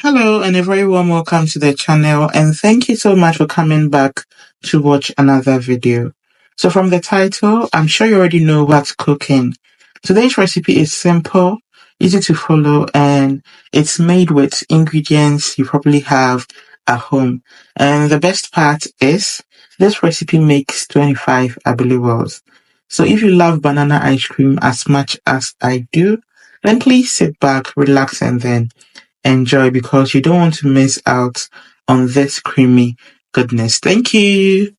Hello and a very warm welcome to the channel, and thank you so much for coming back to watch another video. So from the title, I'm sure you already know what's cooking. Today's recipe is simple, easy to follow, and it's made with ingredients you probably have at home. And the best part is this recipe makes 25 Abelewalls. So if you love banana ice cream as much as I do, then please sit back, relax, and then enjoy because you don't want to miss out on this creamy goodness. Thank you.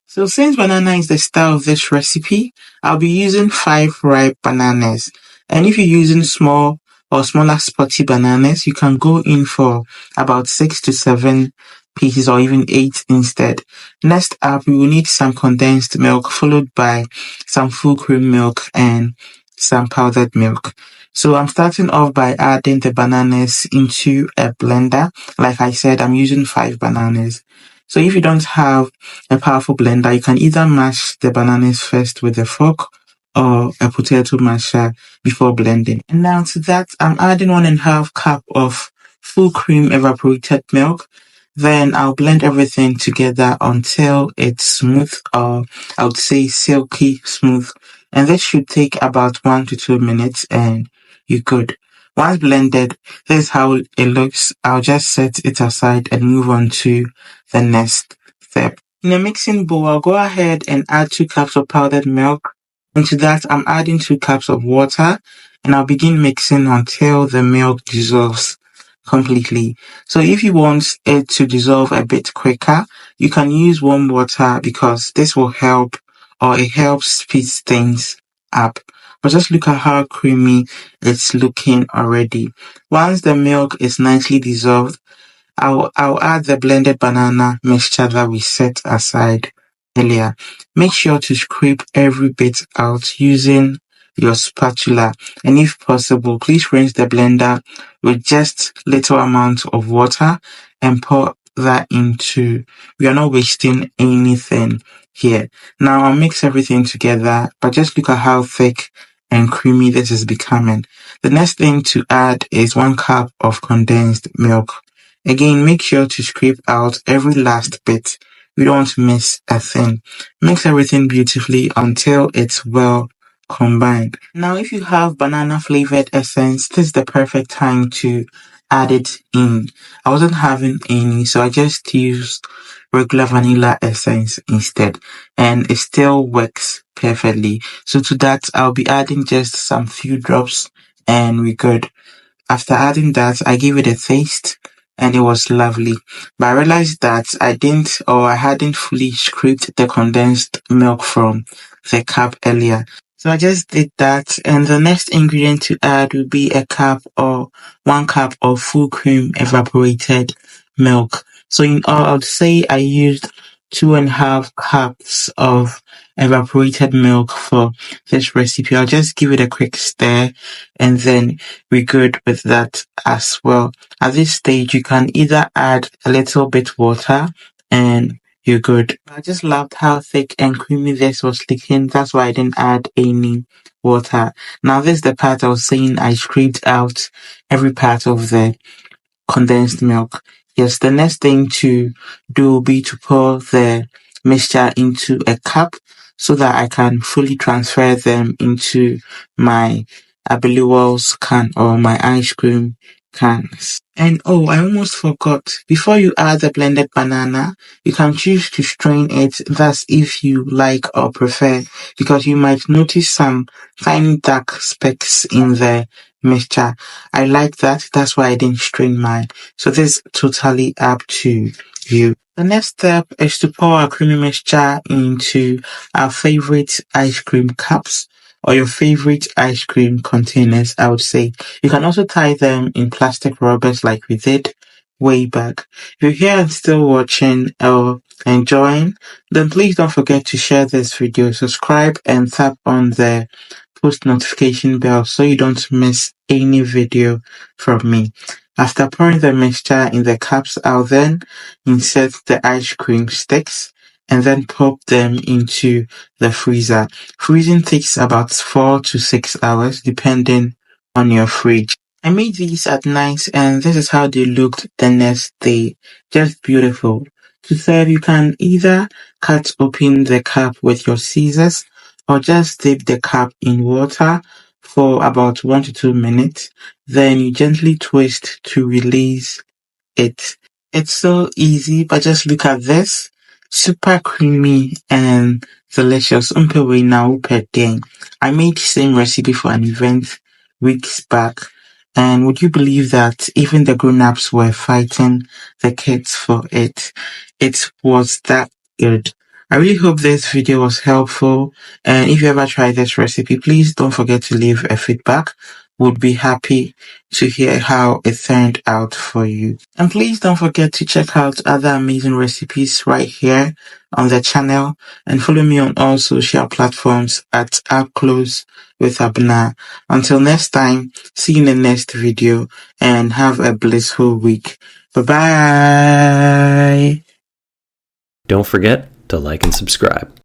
So since banana is the star of this recipe, I'll be using 5 ripe bananas. And if you're using small or smaller spotty bananas, you can go in for about 6 to 7 pieces or even 8 instead. Next up, we will need some condensed milk followed by some full cream milk and some powdered milk. So I'm starting off by adding the bananas into a blender. Like I said, I'm using 5 bananas. So if you don't have a powerful blender, you can either mash the bananas first with a fork or a potato masher before blending. And now to that, I'm adding 1.5 cup of full cream evaporated milk. Then I'll blend everything together until it's smooth, or I would say silky smooth. And this should take about 1 to 2 minutes and you're good. Once blended, this is how it looks. I'll just set it aside and move on to the next step. In a mixing bowl, I'll go ahead and add 2 cups of powdered milk. Into that, I'm adding 2 cups of water, and I'll begin mixing until the milk dissolves completely. So if you want it to dissolve a bit quicker, you can use warm water because this will help, or it helps speed things up. But just look at how creamy it's looking already. Once the milk is nicely dissolved, I'll add the blended banana mixture that we set aside earlier. Make sure to scrape every bit out using your spatula, and if possible, please rinse the blender with just little amount of water and pour that into. We are not wasting anything here. Now I'll mix everything together, but just look at how thick and creamy this is becoming. The next thing to add is 1 cup of condensed milk. Again, make sure to scrape out every last bit. We don't want to miss a thing. Mix everything beautifully until it's well combined. Now, if you have banana flavored essence, this is the perfect time to add it in. I wasn't having any, so I just used regular vanilla essence instead, and it still works perfectly. So to that, I'll be adding just some few drops and we're good. After adding that, I gave it a taste and it was lovely. But I realized that I hadn't fully scraped the condensed milk from the cup earlier. So I just did that, and the next ingredient to add would be 1 cup of full cream evaporated milk. So in all, I would say I used 2.5 cups of evaporated milk for this recipe. I'll just give it a quick stir and then we're good with that as well. At this stage, you can either add a little bit water and you're good. I just loved how thick and creamy this was looking. That's why I didn't add any water. Now this is the part I was saying I scraped out every part of the condensed milk. Yes, the next thing to do will be to pour the mixture into a cup so that I can fully transfer them into my Abelewalls can or my ice cream cans. And oh, I almost forgot. Before you add the blended banana, you can choose to strain it. That's if you like or prefer, because you might notice some tiny dark specks in the mixture. I like that. That's why I didn't strain mine. So this is totally up to you. The next step is to pour our creamy mixture into our favorite ice cream cups or your favorite ice cream containers, I would say. You can also tie them in plastic rubbers like we did way back. If you're here and still watching or enjoying, then please don't forget to share this video, subscribe, and tap on the post notification bell so you don't miss any video from me. After pouring the mixture in the cups, I'll then insert the ice cream sticks and then pop them into the freezer. Freezing takes about 4 to 6 hours depending on your fridge. I made these at night and this is how they looked the next day. Just beautiful. To serve, you can either cut open the cup with your scissors or just dip the cup in water for about 1 to 2 minutes. Then you gently twist to release it. It's so easy, but just look at this. Super creamy and delicious. Umpewe na upe ding. I made the same recipe for an event weeks back. And would you believe that even the grown-ups were fighting the kids for it? It was that good. I really hope this video was helpful. And if you ever try this recipe, please don't forget to leave a feedback. Would be happy to hear how it turned out for you. And please don't forget to check out other amazing recipes right here on the channel and follow me on all social platforms at Upclose with Abena. Until next time, see you in the next video and have a blissful week. Bye bye. Don't forget to like and subscribe.